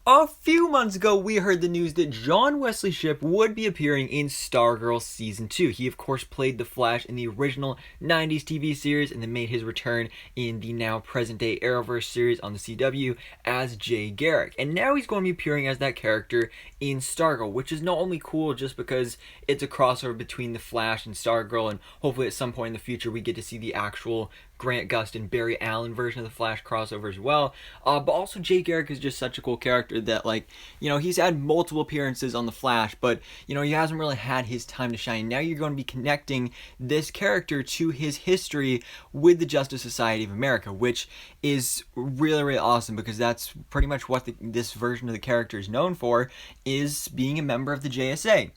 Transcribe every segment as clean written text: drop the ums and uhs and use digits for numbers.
A few months ago, we heard the news that John Wesley Shipp would be appearing in Stargirl Season 2. He, of course, played the Flash in the original 90s TV series and then made his return in the now present-day Arrowverse series on the CW as Jay Garrick. And now he's going to be appearing as that character in Stargirl, which is not only cool just because it's a crossover between the Flash and Stargirl, and hopefully at some point in the future we get to see the actual Grant Gustin, Barry Allen version of the Flash crossover as well. But also Jay Garrick is just such a cool character that, like, he's had multiple appearances on the Flash, but, he hasn't really had his time to shine. Now you're going to be connecting this character to his history with the Justice Society of America, which is really, really awesome because that's pretty much what this version of the character is known for, is being a member of the JSA.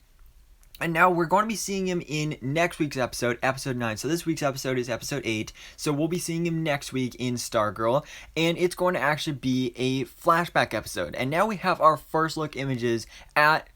And now we're going to be seeing him in next week's episode, episode 9. So this week's episode is episode 8. So we'll be seeing him next week in Stargirl. And it's going to actually be a flashback episode. And now we have our first look images at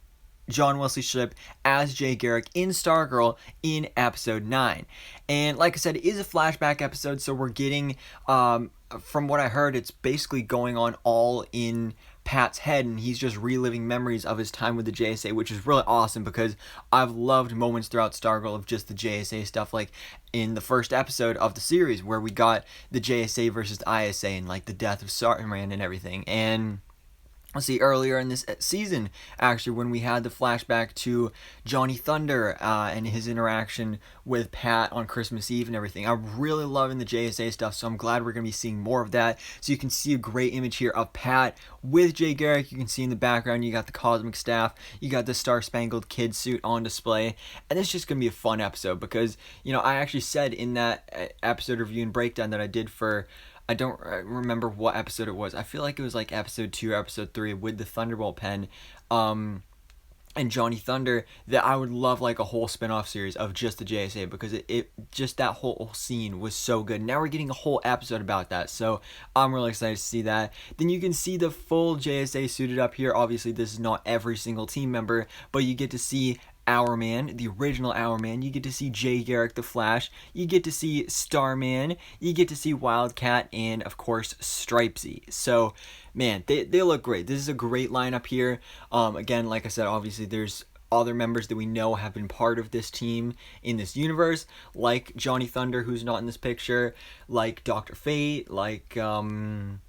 John Wesley Shipp as Jay Garrick in Stargirl in episode 9. And like I said, it is a flashback episode. So we're getting, from what I heard, it's basically going on all in Pat's head, and he's just reliving memories of his time with the JSA, which is really awesome because I've loved moments throughout Stargirl of just the JSA stuff, like in the first episode of the series where we got the JSA versus the ISA and like the death of Starman and everything. And let's see, earlier in this season, actually, when we had the flashback to Johnny Thunder and his interaction with Pat on Christmas Eve and everything. I'm really loving the JSA stuff, so I'm glad we're going to be seeing more of that. So you can see a great image here of Pat with Jay Garrick. You can see in the background, you got the Cosmic Staff, you got the Star Spangled Kid suit on display, and it's just going to be a fun episode because, I actually said in that episode review and breakdown that I did for, I don't remember what episode it was. I feel like it was like episode 2 or episode 3 with the Thunderbolt pen and Johnny Thunder, that I would love like a whole spin-off series of just the JSA because it just that whole scene was so good. Now we're getting a whole episode about that, so I'm really excited to see that. Then you can see the full JSA suited up here. Obviously this is not every single team member, but you get to see Hourman, the original Hourman. You get to see Jay Garrick the Flash. You get to see Starman. You get to see Wildcat, and of course Stripesy. So, man, they look great. This is a great lineup here. Again, like I said, obviously there's other members that we know have been part of this team in this universe, like Johnny Thunder, who's not in this picture, like Dr. Fate, like Hawkman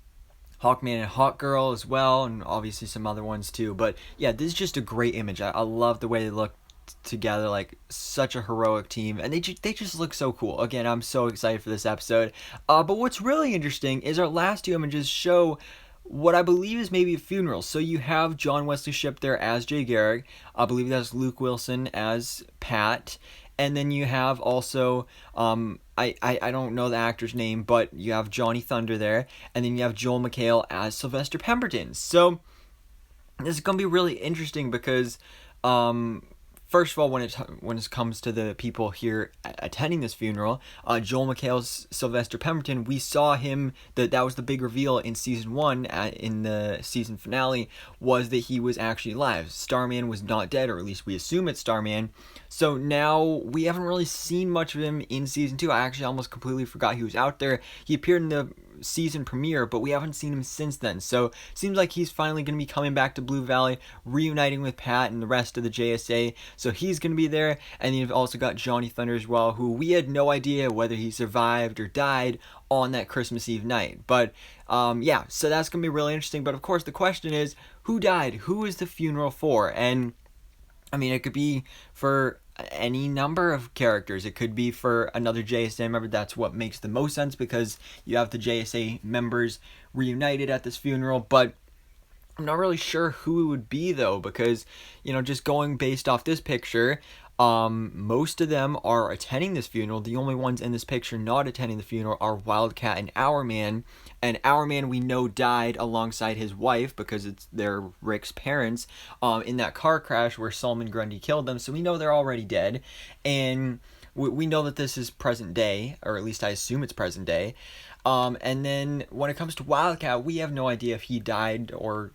and Hawkgirl as well, and obviously some other ones too. But yeah, this is just a great image. I love the way they look together, like such a heroic team, and they just look so cool. Again, I'm so excited for this episode. But what's really interesting is our last 2 images show what I believe is maybe a funeral. So you have John Wesley Shipp there as Jay Garrick. I believe that's Luke Wilson as Pat. And then you have also, I don't know the actor's name, but you have Johnny Thunder there. And then you have Joel McHale as Sylvester Pemberton. So this is going to be really interesting because, first of all, when it comes to the people here attending this funeral, Joel McHale's Sylvester Pemberton, we saw him, that was the big reveal in season 1, in the season finale, was that he was actually alive. Starman was not dead, or at least we assume it's Starman. So now we haven't really seen much of him in season 2. I actually almost completely forgot he was out there. He appeared in the season premiere, but we haven't seen him since then. So seems like he's finally going to be coming back to Blue Valley, reuniting with Pat and the rest of the JSA. So he's going to be there. And then you've also got Johnny Thunder as well, who we had no idea whether he survived or died on that Christmas Eve night. But yeah, so that's going to be really interesting. But of course the question is, who died? Who is the funeral for? And I mean, it could be for any number of characters. It could be for another JSA member. That's what makes the most sense because you have the JSA members reunited at this funeral. But I'm not really sure who it would be though, because just going based off this picture, most of them are attending this funeral. The only ones in this picture not attending the funeral are Wildcat and Hourman. And Hourman, we know, died alongside his wife because they're Rick's parents in that car crash where Solomon Grundy killed them. So we know they're already dead. And we know that this is present day, or at least I assume it's present day. And then when it comes to Wildcat, we have no idea if he died or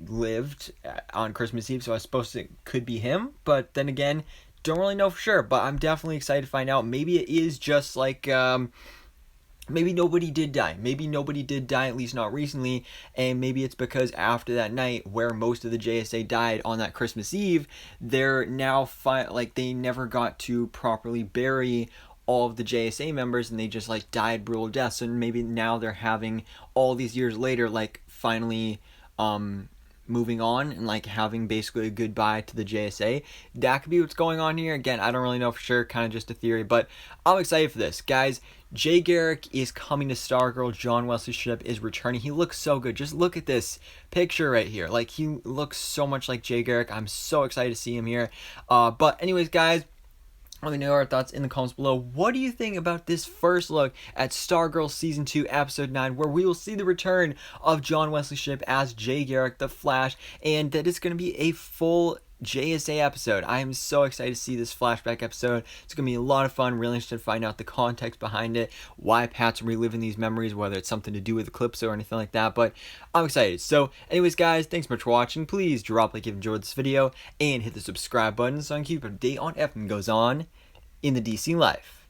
lived on Christmas Eve. So I suppose it could be him. But then again, don't really know for sure. But I'm definitely excited to find out. Maybe it is just like maybe nobody did die. Maybe nobody did die, at least not recently. And maybe it's because after that night where most of the JSA died on that Christmas Eve, they're now like they never got to properly bury all of the JSA members, and they just like died brutal deaths. And maybe now they're having, all these years later, like finally moving on and like having basically a goodbye to the JSA. That could be what's going on here. Again, I don't really know for sure, kind of just a theory, but I'm excited for this. Guys, Jay Garrick is coming to Stargirl. John Wesley Shipp is returning. He looks so good. Just look at this picture right here. Like, he looks so much like Jay Garrick. I'm so excited to see him here. But anyways, guys, let me know your thoughts in the comments below. What do you think about this first look at Stargirl Season 2, Episode 9, where we will see the return of John Wesley Shipp as Jay Garrick The Flash, and that it's going to be a full JSA episode. I am so excited to see this flashback episode. It's going to be a lot of fun. Really interested to find out the context behind it, why Pat's reliving these memories, whether it's something to do with Eclipse or anything like that, but I'm excited. So anyways, guys, thanks so much for watching. Please drop a like if you enjoyed this video and hit the subscribe button so I can keep up to date on everything goes on in the DC life.